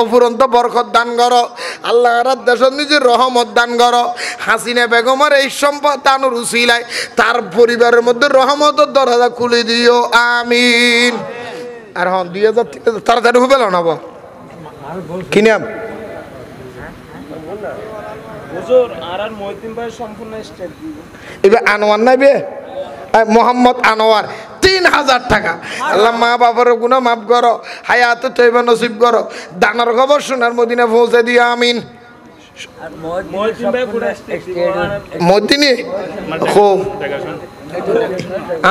অফুরন্ত বরকত দান করো আল্লাহ দেশের নিজের রহমত দান করো হাসিনা বেগমের এই সম্পদ দানুর উসিলায় তার পরিবারের মধ্যে রহমতের দরজা খুলে দিও আমিন আর হন 2000 তাড়াতাড়ি হবে না নব কি নাম হুজুর আর মহিউদ্দিন ভাই সম্পূর্ণ স্টেট দিব এবার আনোয়ার নাইবে মোহাম্মদ আনোয়ার 3000 টাকা আল্লাহ মা বাবার গুনাহ মাফ করো হায়াতে তৈবা নসিব করো দানার খবর সোনার মদিনা পৌঁছে দিও আমিন মহিউদ্দিন ভাই পুরো স্টেট মদিনে খুব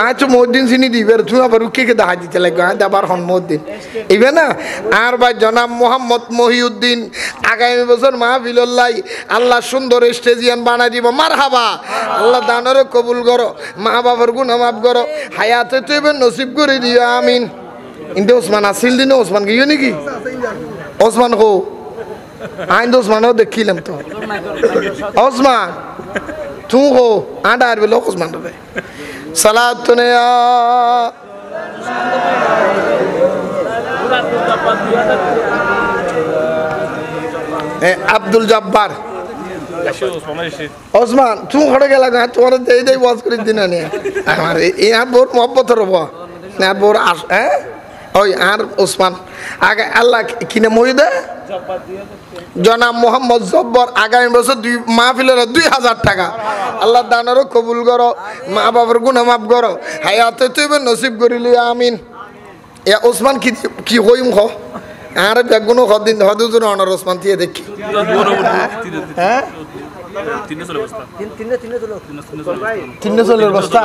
আচ্ছা মদিন চিনি দিবে তুই আবার রুকে দেখা দিতে লাগবে আবার হন মদিন ইবে না আর ভাই জনাব মোহাম্মদ মহিউদ্দিন আগামী বছর মাহফিলুল্লাহ আল্লাহ সুন্দর স্টেজিয়ান বানাই দিব মারহাবা আল্লাহ দানেরও কবুল করো মা বাবার গুনাহ মাফ করো হায়াতে তুই নসিব করে দিও আমিন ইন্দে ওসমান আসিল দিন ওসমান গিয়ে নাকি ওসমান হো আইন ওসমানও দেখিলাম তো ওসমান তুই হো আডা আর বলো ওসমান রে সালাত নেয়া আব্দুল জব্বার ওসমান তুই ঘরে গেলা না তোমার দেই ওয়াজ করে দিন না আমার এই আর বহুত মহব্বত রব না বহুত আস হ্যাঁ ওই আর ওসমান আগে আল্লাহ কিনে মহিদা জনাব মোহাম্মদ জব্বর আগামী বছর মাহফিলের 2000 টাকা আল্লাহ দানেরও কবুল করো মা বাবার গুনাহ মাফ করো হায়াতে তুই নসিব করিলি আমিন এ ওসমান কি হইম হ আর বেগুনো হদিন হদুজন অনার ওসমান দিয়ে দেখি হ্যাঁ তিন চলের বস্তা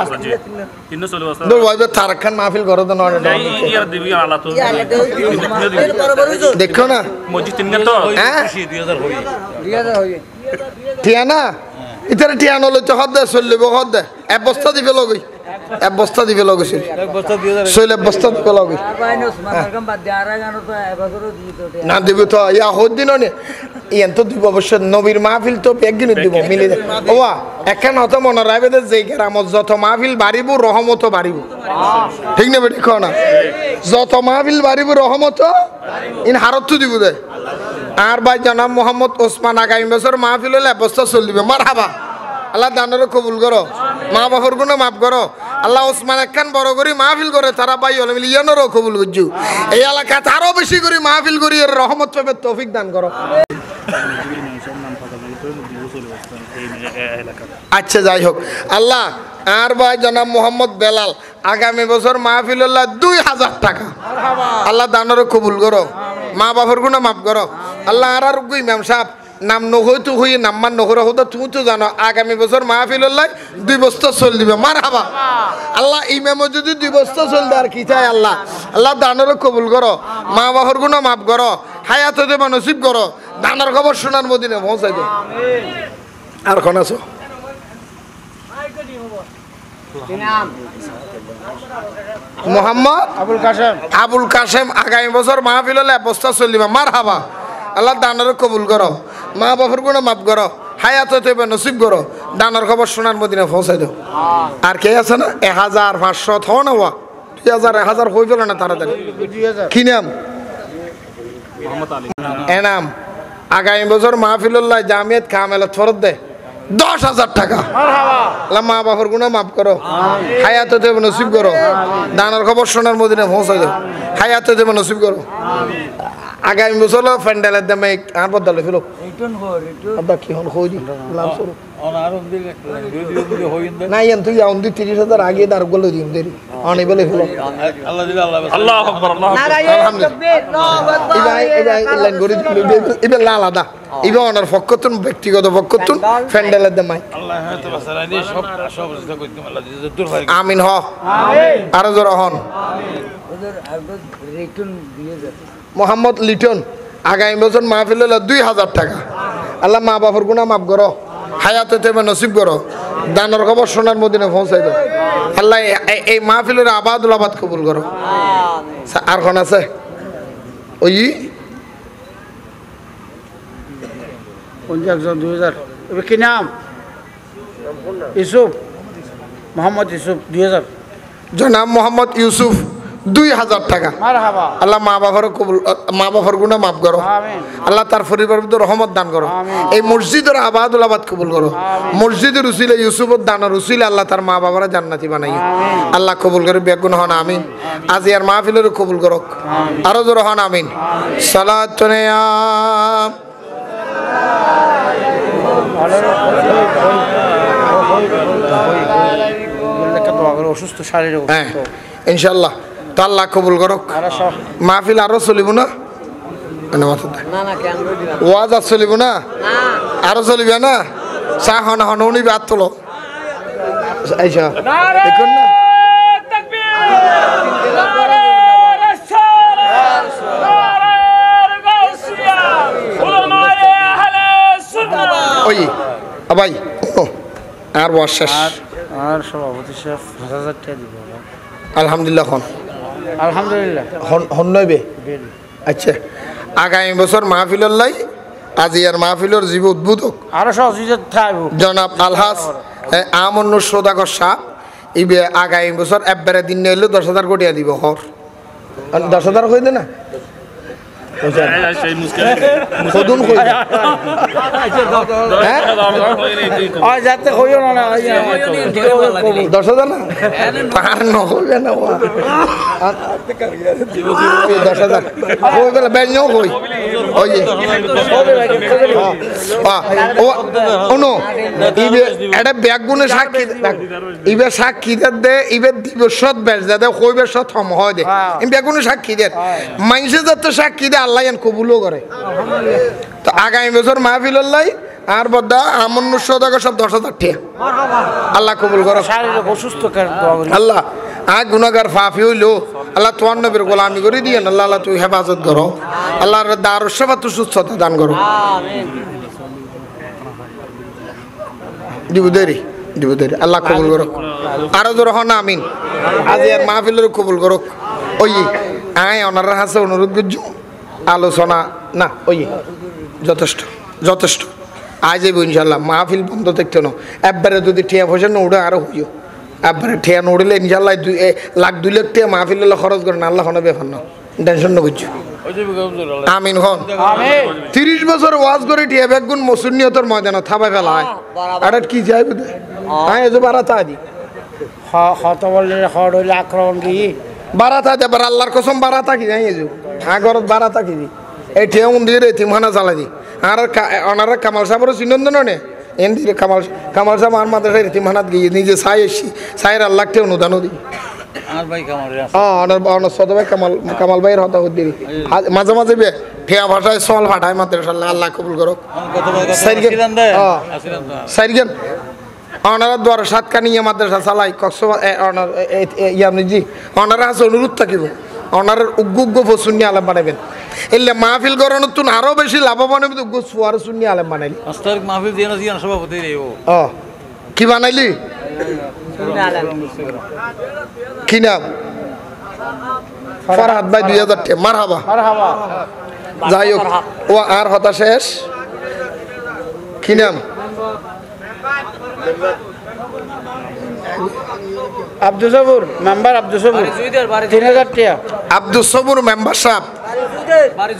তারাক খান মাহফিল করো তো দেখো না ঠিয়া না ইতারে ঠিয়া নলে তো হদ চলিব হদ এক বস্তা দিবে লগই এক বস্তা দিবে লগেছিল এক বস্তা দিয়ে যাবে শৈল এক বস্তা দিবে লগে না দিব তো ইয়া হদ দিন নে ইয়ান তো দিব অবশ্য নবীর মাহফিল তো একদিন দিব মিলে ওয়া একখান হতো মনে রাখবে যে গ্রামত যত মাহফিল বাড়িব রহমত বাড়িব ঠিক না বেটি না যত মাহফিল বাড়িব রহমত ইন হারত তো দিব দে আর ভাই জনাব মোহাম্মদ ওসমান আগামী বছর মাহফিল হলে বস্তা চল দিবে মারহাবা আল্লাহ দানের কবুল করো মা বাবার গুণ মাফ করো আল্লাহ ওসমান একখান বড় করি মাহফিল করে তারা ভাই হলে মিলি ইয়ানেরও কবুল করছু এই এলাকাতে আরো বেশি করে মাহফিল করি এর রহমত পাবে তৌফিক দান করো আচ্ছা যাই হোক আল্লাহ আর ভাই জনাব মোহাম্মদ বেলাল আগামী বছর মাহফিল আল্লাহ 2000 টাকা আল্লাহ দানেরও কবুল করো মা বাবার গুণ মাফ করো আল্লাহ আর ইমাম সাহেব নাম নহইতো হই নাম্বার নহরা হতো তুমি তো জানো আগামী বছর মাহফিল আল্লাহ 2 বস্তা চল দিবে মারহাবা আল্লাহ ইমামও যদি 2 বস্তা চল দে আর কি চাই আল্লাহ আল্লাহ দানেরও কবুল করো মা বাবার গুণ মাফ করো হায়াত দেবা নসিব করো দানের খবর শোনার মদিনে পৌঁছাই দে আর কোন আছো মোহাম্মদ আবুল কাশেম আগামী বছর মাহফিল হলে বস্তা চলিবা মারহাবা আল্লাহ দানের কবুল করো মা বাবার গুণ মাফ করো হায়াত হইতে নসিব করো দানের খবর শোনার মদিনে পৌঁছাই দাও আর কে আছে না 1500 থ না 2000 1000 হয়ে গেল না তাড়াতাড়ি কি নাম এনাম আগামী বছর মাহফিলুল্লাহ জামিয়াত কামেলাত ফরদ দে 10,000 টাকা আল্লাহ মা বাবার গুনাহ মাফ করো হায়াত দেব নসিব করো দানের খবর শোনার মদিনে পৌঁছাই দাও হায়াত দেব নসিব করো আগামী বছর ফ্যান্ডেলের দামে আর বদলে ফেলো আব্বা কি হল হই লাভ শুরু না ইয়ান তুই আউন 30,000 আগে দার গলো দিম দেরি অনে বলে ফেলো আল্লাহ দিলে আল্লাহু আকবার লাইন গরি ইবে আলাদা ইবে অনার পক্ষতুন ব্যক্তিগত পক্ষতুন ফ্যান্ডেলের দামে আল্লাহ হয়তো বাসারানি সব সব জিনিস করতে আল্লাহ দূর হয় আমিন হ আর জোর হন মোহাম্মদ লিটন আগামী বছর মাহফিল হলো 2,000 টাকা আল্লাহ মা বাবার গুনাহ মাফ করো হায়াতে তেমন নসিব করো দানের খবর শোনার মদিনে পৌঁছাই দাও আল্লাহ এই মাহফিলের আবাদুল আবাদ কবুল করো আর কোন আছে ওই 50,000 এবার কি নাম ইউসুফ মোহাম্মদ ইউসুফ 2000 জনাব মোহাম্মদ ইউসুফ 2,000 টাকা মারহাবা আল্লাহ মা বাবার কবুল মা বাবার গুনাহ মাফ করো আল্লাহ তার পরিবারের ভিতর রহমত দান করো এই মসজিদের আবাদুল আবাদ কবুল করো মসজিদের উসিলা ইউসুফের দানের উসিলা আল্লাহ তার মা বাবারা জান্নাতি বানাই আল্লাহ কবুল করে বেগুন হন আমিন আজ আর মাহফিলের কবুল করো আরো জোর হন আমিন সালাতুন ইয়া অসুস্থ শারীরিক ইনশাআল্লাহ তো আল্লাহ কবুল করুক মাহফিল আরো চলিব না ওয়াজ আর চলিব না আরো চলিবে না চা হন হন উনি বাদ তোলো আইসা দেখুন না ওই ভাই আর বস শেষ আর সভাপতি সাহেব 5,000 টাকা দিব আলহামদুলিল্লাহ হন আলহামদুলিল্লাহ হন নইবে আচ্ছা আগামী বছর মাহফিলুল্লাহ আজিয়ার মাহফিলর জীব উদ্বোধক আরো সহযোগিতা থাকবো জনাব আলহাজ আমন্ন সদাগর শাহ ইবে আগামী বছর একবারে দিন নিলে 10,000 কোটিয়া দিব হর 10,000 হয়ে দে না সদুন কই যাতে কইও না 10,000 না পার ন হবে না 10,000 কই বলে বেঞ্জো কই ওই ওনো ইবে এটা ব্যাগুনে সাক্ষী ইবে সাক্ষী দে ইবে দিবসত বেজ দে কইবে সত হম হয় দে ইবে ব্যাগুনে সাক্ষী দে মাইসে যত সাক্ষী দে আল্লাহ এন কবুলও করে তো আগামী বছর মাহফিলুল্লাহ আর বদ্দা আমন্ন সদাগর সব 10,000 টাকা আল্লাহ কবুল করো শারীরিক অসুস্থ আল্লাহ আজ গুনাহগার ফাফি হইলো আল্লাহ তোমার নবীর গোলামি করে দিয়েন আল্লাহ আল্লাহ তুই হেফাজত করো আল্লাহর দারুস সাফাত সুস্থতা দান করো আমিন দিব দেরি দিব ধরে আল্লাহ কবুল করুক আরো জোর হন আমিন আজ আর মাহফিলের কবুল করুক ওই আয় ওনারা হাসে অনুরোধ করছি আলোচনা না ওই যথেষ্ট যথেষ্ট আজ যাবো ইনশাল্লাহ মাহফিল বন্ধ দেখতে না একবারে যদি টিয়া পয়সা না উঠে আরো হইও একবারে টিয়া না উঠলে ইনশাল্লাহ 1-2 লাখ টিয়া মাহফিল খরচ করেন আল্লাহ কোনো ব্যাপার না টেনশন না করছি আমিন হন 30 বছর ওয়াজ করে টিয়া বেগুন মসুন্নিয়তর ময়দানে থাবাই ফেলা হয় আর কি যাই বুঝে আয় এসে বারাতা দি হত বললে হড় হইলে আক্রমণ কি বারাতা দে বার আল্লাহর কসম বারাতা কি যাই এসে আগরত বারাতা কি দি এই টিয়া মন্দিরে তিমখানা চালা দি আর ওনারা কামাল সাহেবের চিনন্দন নে এন্দিরে কামাল সাহেব আর মাদ্রাসায় তিমখানাত গিয়ে নিজে চাই এসছি চাইয়ের আল্লাহ টিয়া অনুদানও দিই কামাল ভাইয়ের হতা হতে মাঝে মাঝে ঠিয়া ভাষায় সল ফাটায় মাদ্রাসা আল্লাহ কবুল করো সাইরগেন ওনারা দ্বারা সাতকা নিয়ে মাদ্রাসা চালাই ইয়ামজি ওনারা আছে অনুরোধ থাকিব ওনার উগ্গ শুনি আলেম বানাবেন এলে মাহফিল করানো তুন আরো বেশি লাভবান হবে উগ্গ সুয়ার শুনি আলেম বানাইলি মাহফিল দিয়ে না সভাপতি কি বানাইলি কি নাম ফরহাদ ভাই 2000 টাকা মারহাবা যাই হোক ও আর হতা শেষ কি নাম আব্দুল সবুর মেম্বার আব্দুল সবুর 3000 টাকা আব্দুল সবুর মেম্বার সাহেব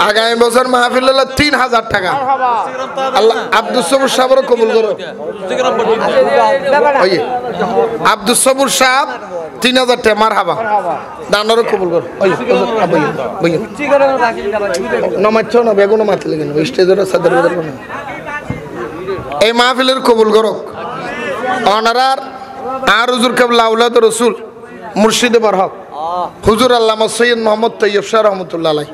আগামী বছর মাহফিল হলো 3000 টাকা আল্লাহ আব্দুল সবুর সাহেবের কবুল করো ওই আব্দুল সবুর সাহেব 3000 টাকা মারহাবা দানরে কবুল করো ওই নমাচ্ছ না বেগুন মারতে কেন স্টেজের সাদের এই মাহফিলের কবুল করো অনারার আর হুজুর কেবলা আউলাদ রসুল মুর্শিদে বরহক হুজুর আল্লামা সৈয়দ মোহাম্মদ তৈয়ব শাহ রহমতুল্লাহ আলাই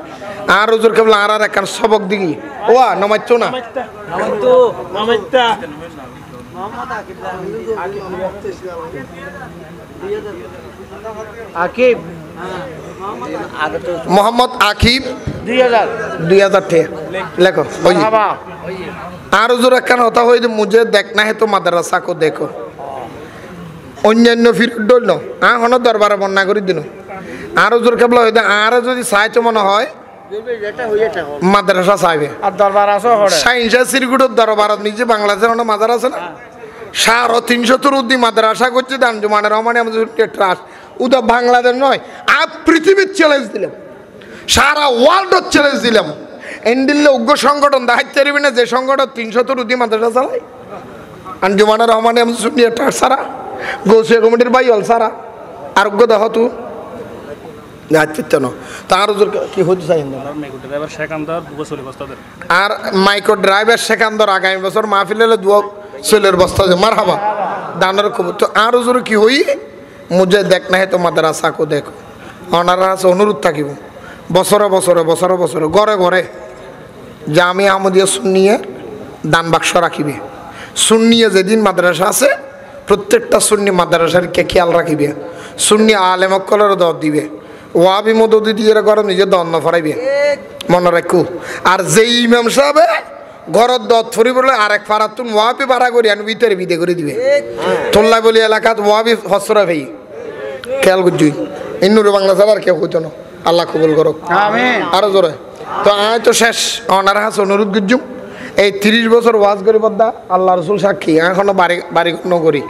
আর হুজুর কেবলা আর একখান সবক দিগি ওয়া নমাইতো না আকিব মোহাম্মদ আকিব 2000 টাকা লেখো ওই আর হুজুর একখান হতা হয়ে মুঝে দেখনা হে তো মাদ্রাসা কো দেখো অন্যান্য ফিরত ডল হন দরবারে বন্যা করে দিন আর হুজুর কেবলা হইতে আর যদি চাইতো মনে হয় মাদ্রাসা চাইবে আর দরবার আছে সাইন্সা সিরগুড়ের দরবারত নিজে বাংলাদেশের অনেক মাদার আছে না 350 উদ্দি মাদ্রাসা করছে দানজুমানের রহমানে আমাদের ট্রাস্ট উদা বাংলাদেশ নয় আর পৃথিবীর চ্যালেঞ্জ দিলাম সারা ওয়ার্ল্ডের চ্যালেঞ্জ দিলাম এন্ডিল্লে উগ্র সংগঠন দায়িত্ব পারবি না যে সংগঠন 300 উদ্দি মাদ্রাসা চালায় আঞ্জুমানের রহমানে আমাদের ট্রাস্ট সারা গৌসিয়া কমিটির ভাই হল সারা আরোগ্য দেহ তু তার কি হতে চাই আর মাইক্রো ড্রাইভার সেকান্দর আগামী বছর মাহফিল হলে দু চলের বস্তা মার হাবা দানের খবর তো আর হুজুর কি হই মুঝে দেখ না হে তো মাদ্রাসা কো দেখো ওনারা আছে অনুরোধ থাকিব বছরে বছরে বছরে বছরে ঘরে ঘরে জামিয়া আহমদিয়া সুন্নিয়ে দান বাক্স রাখিবে সুন্নিয়ে যেদিন মাদ্রাসা আছে প্রত্যেকটা সুন্নি মাদ্রাসার কে খেয়াল রাখিবে সুন্নি আলেমকলের দর দিবে ওয়াবি মদদি দিয়ে ঘর নিজে দন্ন ফরাইবে মনে রাখু আর যেই ইমাম সাহেব ঘরত দত ফরি বলে আরেক ফারাত তুমি ওয়াবি ভাড়া করি আন ভিতরে বিদে করে দিবে তোল্লা বলি এলাকাত ওয়াবি হসরা ভাই খেয়াল করছুই ইন্নুরে বাংলা সাবার কেউ হইতো না আল্লাহ কবুল করো আমিন আরো জোরে তো আয় তো শেষ ওনার হাস অনুরোধ করছুম এই 30 বছর ওয়াজ করি বদ্দা আল্লাহ রসুল সাক্ষী এখনো বাড়ি করি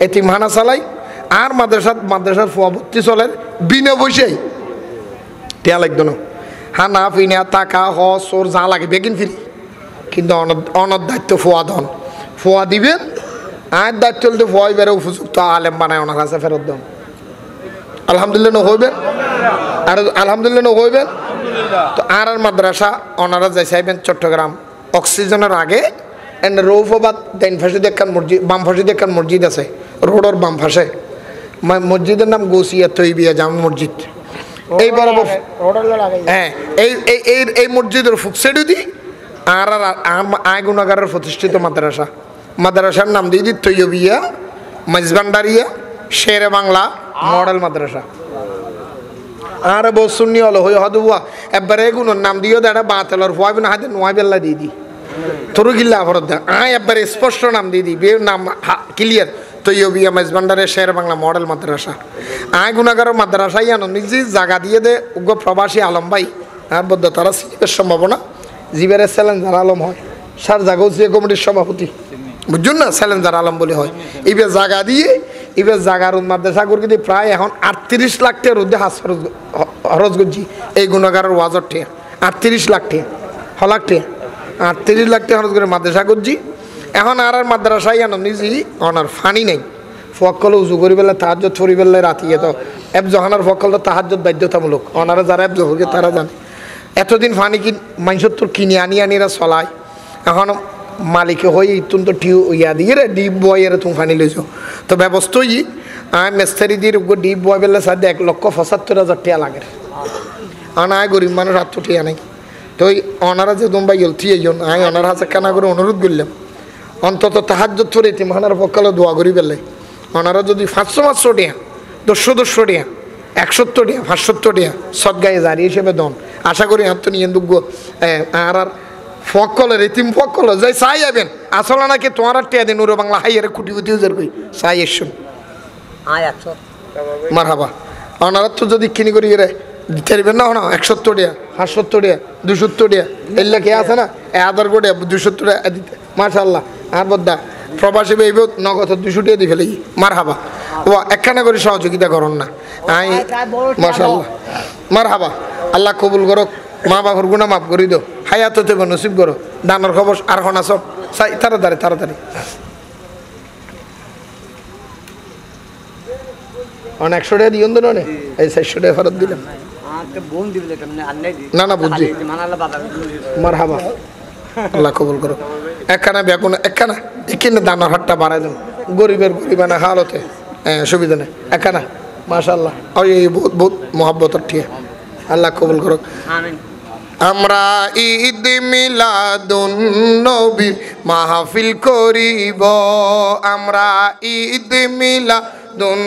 এই তিমখানা চালাই আর মাদ্রাসার ফুয়াবত্তি চলে বিনা পয়সাই টিয়া লাগতো না হা না ফিনা টাকা হ সোর যা লাগে বেগিন ফিরি কিন্তু অনর দায়িত্ব ফোয়া দন ফোয়া দিবেন আর দায়িত্ব চলতে ফোয়াই বেড়ে উপযুক্ত আলেম বানায় ওনার কাছে ফেরত দেন আলহামদুলিল্লাহ নহইবেন আর আলহামদুলিল্লাহ নহইবেন তো আর মাদ্রাসা ওনারা যাই চাইবেন চট্টগ্রাম অক্সিজেনের আগে এন্ড রৌফাবাদ ডাইন ফাঁসে দেখান মসজিদ বাম ফাঁসে দেখান মসজিদ আছে রোডের বাম ফাঁসে মসজিদের নাম গৌসিয়া তৈবিয়া জামা মসজিদ এই বরাবর হ্যাঁ এই মসজিদের ফুকসেডু দি আর আয় গুণাগারের প্রতিষ্ঠিত মাদ্রাসার নাম দিয়ে দি তৈবিয়া মাইজবান্ডারিয়া শেরে বাংলা মডেল মাদ্রাসা আর বসুন্নি হলো হই হদুয়া এবারে এগুলোর নাম দিও দাঁড়া বাতেলর ফুয়াবি না হাতে নোয়া বেল্লা দিয়ে দি তোর গিল্লা ভরত দা আয় একবারে স্পষ্ট নাম দিয়ে দি বের নাম ক্লিয়ার তৈয়বিয়া মেজবান্ডারের শের বাংলা মডেল মাদ্রাসা আয় গুণাগারের মাদ্রাসাই আনো নিজে জায়গা দিয়ে দে উগ্র প্রবাসী আলম ভাই আর বদ্ধ তারা সিলেবের সম্ভাবনা জীবের চ্যালেঞ্জার আলম হয় সার জাগৌসিয়া কমিটির সভাপতি বুঝুন না চ্যালেঞ্জার আলম বলে হয় এবার জায়গা দিয়ে এবার জায়গার মাদ্রাসা করে দিয়ে প্রায় এখন 38 লাখ টাকার উদ্যোগ হাস খরচ করছি এই গুণাগারের ওয়াজর ঠেয়া 38 লাখ টাকা লাখ টাকা 38 লাখ টাকা খরচ করে মাদ্রাসা করছি এখন আর মাদ্রাসাই আনো নিজে অনার ফানি নেই ফকল উজু করি বেলা তাহাজ্জুদ করি বেলা রাতিয়ে তো এব জহানার ফকল তো তাহাজ্জুদ বাধ্যতামূলক ওনারা যারা এব জহরকে তারা জানে এতদিন ফানি কি মানুষের তোর কিনে আনিরা চলায় এখন মালিকে হয়ে ইতুন তো টিউ ইয়া দিয়ে রে ডিপ বয়ের তুমি ফানি লইছ তো ব্যবস্থা ই মেস্তারি দিয়ে ডিপ বয় বেলা সাথে 1,75,000 টাকা লাগে আয় গরিব মানুষ হাত টিয়া নাই তো ওই ওনারা যে তোমরা গেলতি এই জন্য আমি ওনার হাতে কেনা করে অনুরোধ করলাম অন্তত তাহাজ্জুদ করে তিমহানার পক্ষালে দোয়া করি বেলে ওনারা যদি 500 টাকা 200 টাকা 170 টাকা 570 টাকা সদগায়ে জারি হিসেবে দন আশা করি হাত নিয়ে দুগ্গ আর ফকলে রেতিম ফকলে যাই চাই যাবেন আসলে নাকি তোমার টিয়া দিন উরো বাংলা হাইয়ারে কুটি কুটি উজার কই চাই এসুন মার হাবা ওনারা তো যদি কিনি করি রে দিতে পারবেন না 170 টাকা 570 টাকা 270 টাকা এগুলা কে আছে না 1000 কোটি 270 টাকা দিতে মাশাআল্লাহ আর বদ্দা প্রবাসী ভাই নগদ 200 টাকা দিয়ে ফেলে মার হাবা ও একখানা করে সহযোগিতা করুন না আই মাশাআল্লাহ মার হাবা আল্লাহ কবুল করো মা বাবার গুনাহ মাফ করে দাও হায়াততে নসিব করো দানের খবর আর হনা সব তাড়াতাড়ি অনেক 100 টাকা দিও না এই 400 টাকা ফেরত দিলাম না বুঝছি মার হাবা আল্লাহ কবুল করো একখানা বেগুন একখানা এখানে দানার হাটটা বাড়াই দেন গরিবের গরিবানা হালতে সুবিধা নেই একখানা মাশাআল্লাহ এই বহুত মহাব্বতর ঠিয়া আল্লাহ কবুল করো আমরা ঈদ মিলাদুন নবীর মাহফিল করিব আমরা ঈদ মিলাদুন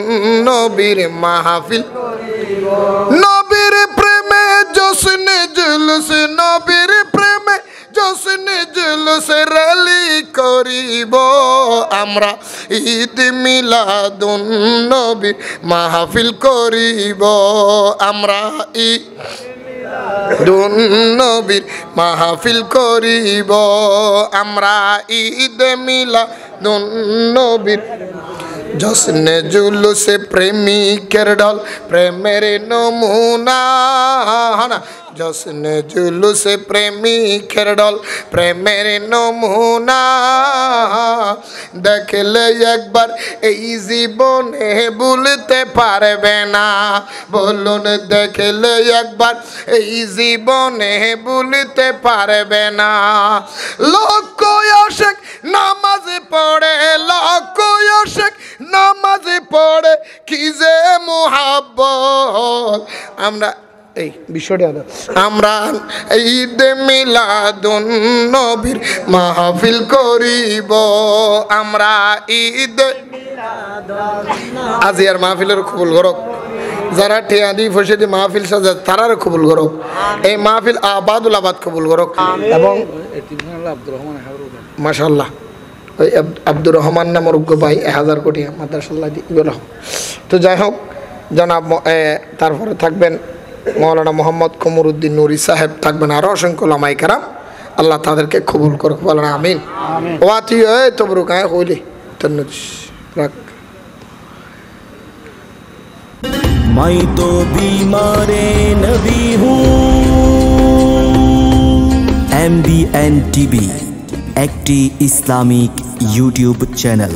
নবীর মাহফিল নবীর প্রেমে জশ্নে জুলুস নবীর প্রেমে জশ্নে জুলুস রেলি করিব আমরা ঈদ মিলাদুন নবীর মাহফিল করিব আমরা দুন নবীর মাহফিল করিব আমরা ঈদ মিলাদুন নবীর জশ্নে জুলুসে প্রেমিকের ঢল প্রেমের নমুনা জশ্নে জুলুসে প্রেমিকের ঢল প্রেমের নমুনা দেখলে একবার এই জীবনে ভুলতে পারবে না বলুন দেখলে একবার এই জীবনে ভুলতে পারবে না লক্ষ আশিক নামাজ পড়ে লক্ষ আশিক নামাজ পড়ে কি যে মুহাব্বত আমরা এই বিষয়টা আমরা ঈদ মিলাদুন নবীর মাহফিল করিব আমরা ঈদ আজিয়ার মাহফিলের কবুল করক যারা টিয়াদি ফসিদি মাহফিল সাজা তারার কবুল করক এই মাহফিল আবাদুল আবাদ কবুল করক এবং মাশাআল্লাহ ওই আব্দুর রহমান নামের উগ্র ভাই 1000 কোটি মাদ্রাসাল্লাহ দিল তো যাই হোক জনাব তারপরে থাকবেন মৌলানা মোহাম্মদ কমরুদ্দিন নুরি সাহেব থাকবেন আরো অসংখ্য ওলামায়ে কেরাম আল্লাহ তাদেরকে কবুল করুক বলেন আমিন ওয়াতি তবরুক হইলে তন্নুজ রাখ मैं तो बीमारे नबी हूँ MBN TV একটি ইসলামিক ইউটিউব চ্যানেল।